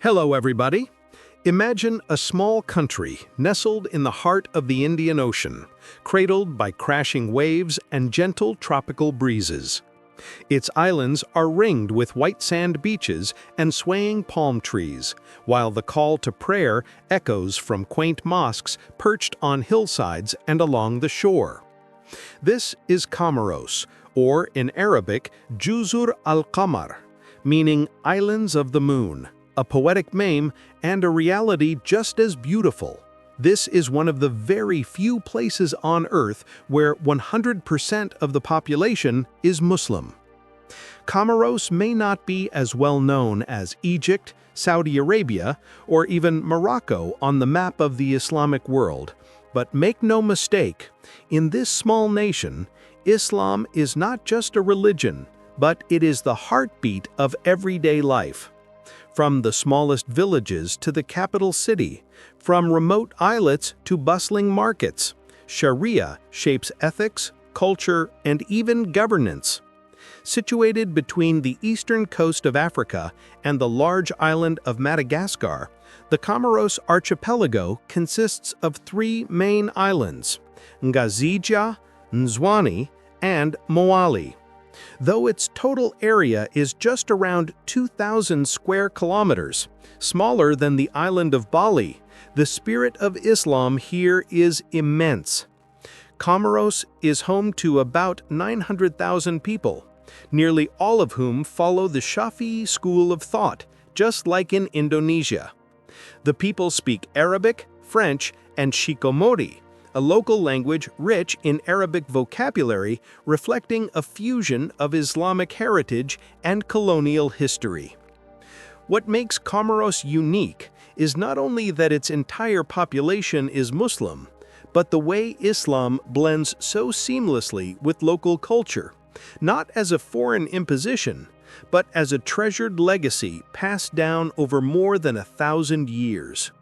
Hello, everybody. Imagine a small country nestled in the heart of the Indian Ocean, cradled by crashing waves and gentle tropical breezes. Its islands are ringed with white sand beaches and swaying palm trees, while the call to prayer echoes from quaint mosques perched on hillsides and along the shore. This is Comoros, or in Arabic, Juzur al-Qamar, meaning Islands of the Moon, a poetic name and a reality just as beautiful. This is one of the very few places on Earth where 100% of the population is Muslim. Comoros may not be as well known as Egypt, Saudi Arabia, or even Morocco on the map of the Islamic world, but make no mistake, in this small nation, Islam is not just a religion, but it is the heartbeat of everyday life. From the smallest villages to the capital city, from remote islets to bustling markets, Sharia shapes ethics, culture, and even governance. Situated between the eastern coast of Africa and the large island of Madagascar, the Comoros archipelago consists of three main islands: Ngazija, Nzwani, and Moali. Though its total area is just around 2,000 square kilometers, smaller than the island of Bali, the spirit of Islam here is immense. Comoros is home to about 900,000 people, nearly all of whom follow the Shafi'i school of thought, just like in Indonesia. The people speak Arabic, French, and Shikomori, a local language rich in Arabic vocabulary reflecting a fusion of Islamic heritage and colonial history. What makes Comoros unique is not only that its entire population is Muslim, but the way Islam blends so seamlessly with local culture, not as a foreign imposition, but as a treasured legacy passed down over more than 1,000 years.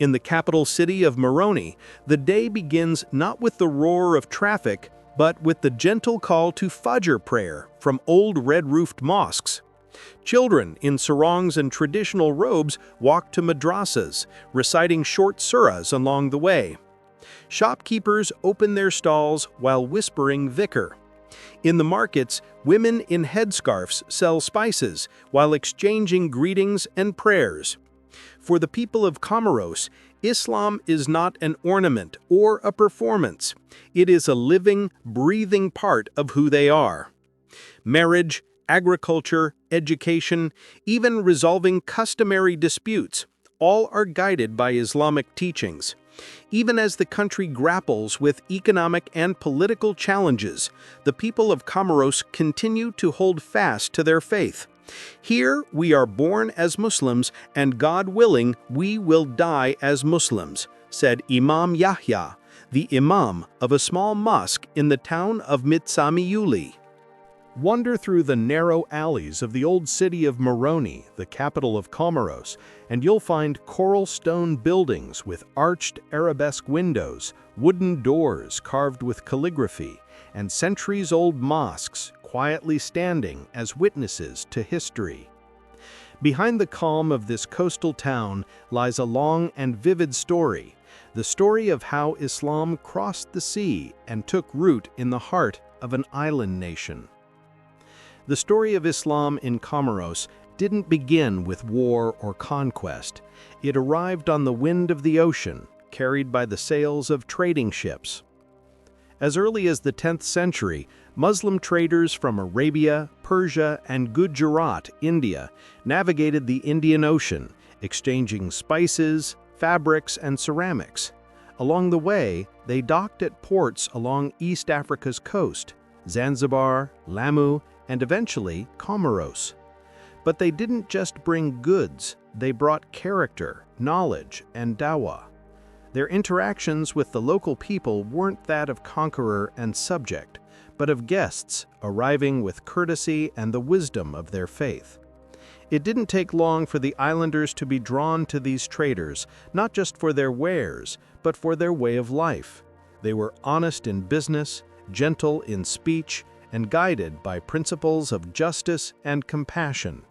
In the capital city of Moroni, the day begins not with the roar of traffic, but with the gentle call to Fajr prayer from old red-roofed mosques. Children in sarongs and traditional robes walk to madrasas, reciting short surahs along the way. Shopkeepers open their stalls while whispering dhikr. In the markets, women in headscarves sell spices while exchanging greetings and prayers. For the people of Comoros, Islam is not an ornament or a performance. It is a living, breathing part of who they are. Marriage, agriculture, education, even resolving customary disputes, all are guided by Islamic teachings. Even as the country grapples with economic and political challenges, the people of Comoros continue to hold fast to their faith. Here we are born as Muslims, and God willing, we will die as Muslims, said Imam Yahya, the imam of a small mosque in the town of Mitsamiyuli. Wander through the narrow alleys of the old city of Moroni, the capital of Comoros, and you'll find coral stone buildings with arched arabesque windows, wooden doors carved with calligraphy, and centuries-old mosques quietly standing as witnesses to history. Behind the calm of this coastal town lies a long and vivid story, the story of how Islam crossed the sea and took root in the heart of an island nation. The story of Islam in Comoros didn't begin with war or conquest. It arrived on the wind of the ocean, carried by the sails of trading ships. As early as the 10th century, Muslim traders from Arabia, Persia, and Gujarat, India, navigated the Indian Ocean, exchanging spices, fabrics, and ceramics. Along the way, they docked at ports along East Africa's coast, Zanzibar, Lamu, and eventually Comoros. But they didn't just bring goods, they brought character, knowledge, and dawah. Their interactions with the local people weren't that of conqueror and subject, but of guests arriving with courtesy and the wisdom of their faith. It didn't take long for the islanders to be drawn to these traders, not just for their wares, but for their way of life. They were honest in business, gentle in speech, and guided by principles of justice and compassion.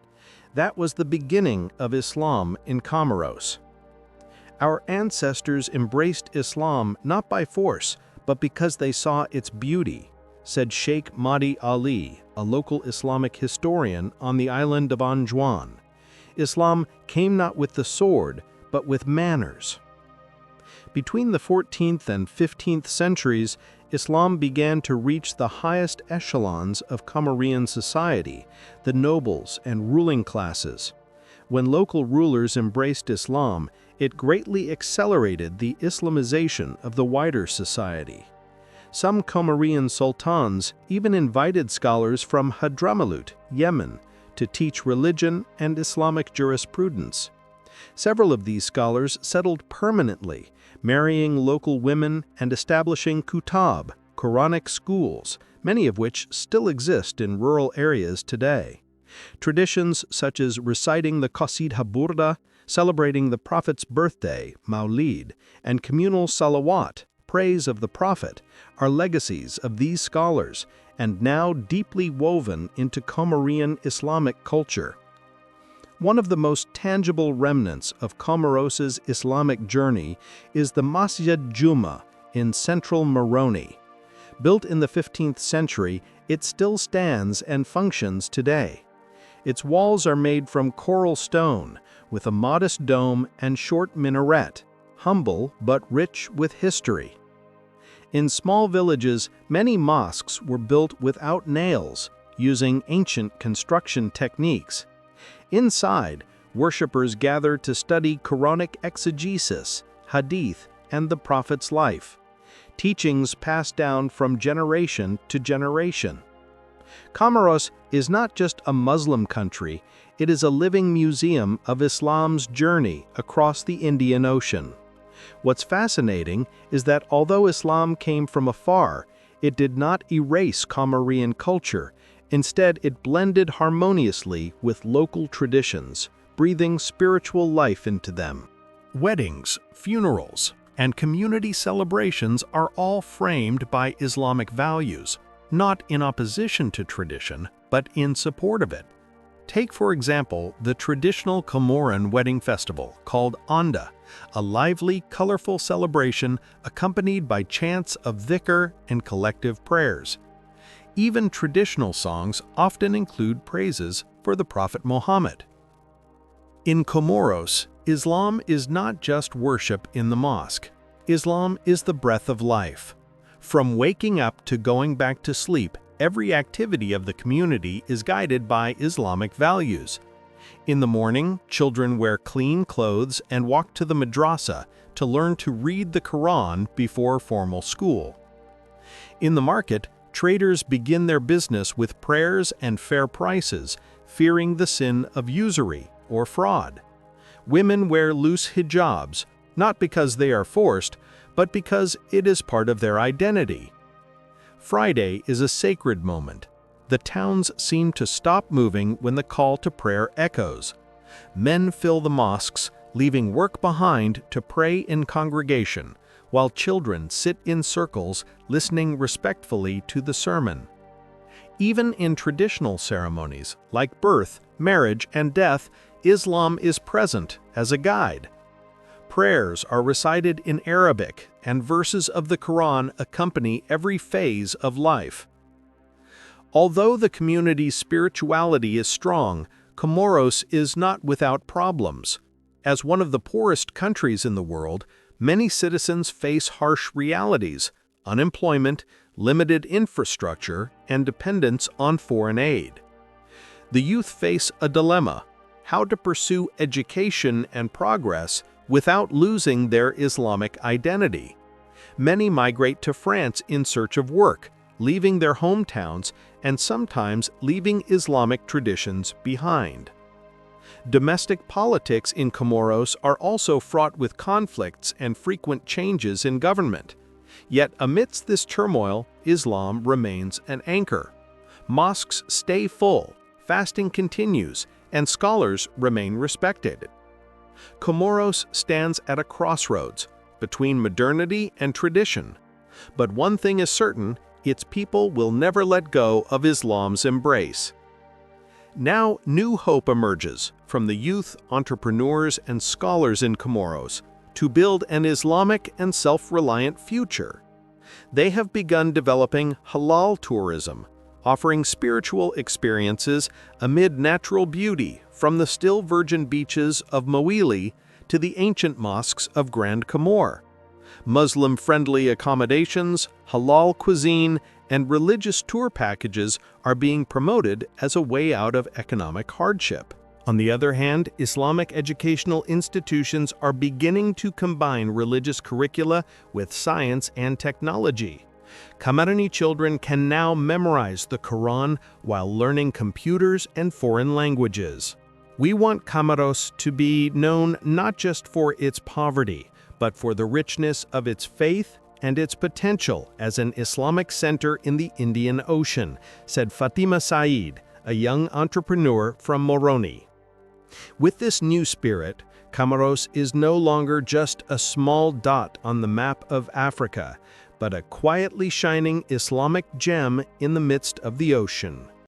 That was the beginning of Islam in Comoros. Our ancestors embraced Islam not by force, but because they saw its beauty, said Sheikh Mahdi Ali, a local Islamic historian on the island of Anjouan. Islam came not with the sword, but with manners. Between the 14th and 15th centuries, Islam began to reach the highest echelons of Comorian society, the nobles and ruling classes. When local rulers embraced Islam, it greatly accelerated the Islamization of the wider society. Some Comorian sultans even invited scholars from Hadramaut, Yemen, to teach religion and Islamic jurisprudence. Several of these scholars settled permanently, marrying local women and establishing kutab, Quranic schools, many of which still exist in rural areas today. Traditions such as reciting the Qasid Burda, celebrating the Prophet's birthday, Maulid, and communal salawat, praise of the Prophet, are legacies of these scholars and now deeply woven into Comorian Islamic culture. One of the most tangible remnants of Comoros' Islamic journey is the Masjid Juma in central Moroni. Built in the 15th century, it still stands and functions today. Its walls are made from coral stone, with a modest dome and short minaret, humble but rich with history. In small villages, many mosques were built without nails, using ancient construction techniques. Inside, worshippers gather to study Quranic exegesis, hadith, and the Prophet's life, teachings passed down from generation to generation. Comoros is not just a Muslim country, it is a living museum of Islam's journey across the Indian Ocean. What's fascinating is that although Islam came from afar, it did not erase Comorian culture. Instead, it blended harmoniously with local traditions, breathing spiritual life into them. Weddings, funerals, and community celebrations are all framed by Islamic values, not in opposition to tradition, but in support of it. Take, for example, the traditional Comoran wedding festival called Onda, a lively, colorful celebration accompanied by chants of dhikr and collective prayers. Even traditional songs often include praises for the Prophet Muhammad. In Comoros, Islam is not just worship in the mosque. Islam is the breath of life. From waking up to going back to sleep, every activity of the community is guided by Islamic values. In the morning, children wear clean clothes and walk to the madrasa to learn to read the Quran before formal school. In the market, traders begin their business with prayers and fair prices, fearing the sin of usury or fraud. Women wear loose hijabs, not because they are forced, but because it is part of their identity. Friday is a sacred moment. The towns seem to stop moving when the call to prayer echoes. Men fill the mosques, leaving work behind to pray in congregation, while children sit in circles listening respectfully to the sermon. Even in traditional ceremonies like birth, marriage, and death, Islam is present as a guide. Prayers are recited in Arabic, and verses of the Quran accompany every phase of life. Although the community's spirituality is strong, Comoros is not without problems. As one of the poorest countries in the world, many citizens face harsh realities: unemployment, limited infrastructure, and dependence on foreign aid. The youth face a dilemma: how to pursue education and progress without losing their Islamic identity. Many migrate to France in search of work, leaving their hometowns and sometimes leaving Islamic traditions behind. Domestic politics in Comoros are also fraught with conflicts and frequent changes in government. Yet amidst this turmoil, Islam remains an anchor. Mosques stay full, fasting continues, and scholars remain respected. Comoros stands at a crossroads between modernity and tradition. But one thing is certain: its people will never let go of Islam's embrace. Now, new hope emerges from the youth, entrepreneurs, and scholars in Comoros to build an Islamic and self-reliant future. They have begun developing Halal tourism, offering spiritual experiences amid natural beauty from the still virgin beaches of Mawili to the ancient mosques of Grand Comore. Muslim-friendly accommodations, halal cuisine, and religious tour packages are being promoted as a way out of economic hardship. On the other hand, Islamic educational institutions are beginning to combine religious curricula with science and technology. Comoros children can now memorize the Quran while learning computers and foreign languages. We want Comoros to be known not just for its poverty, but for the richness of its faith and its potential as an Islamic center in the Indian Ocean, said Fatima Saeed, a young entrepreneur from Moroni. With this new spirit, Comoros is no longer just a small dot on the map of Africa, but a quietly shining Islamic gem in the midst of the ocean.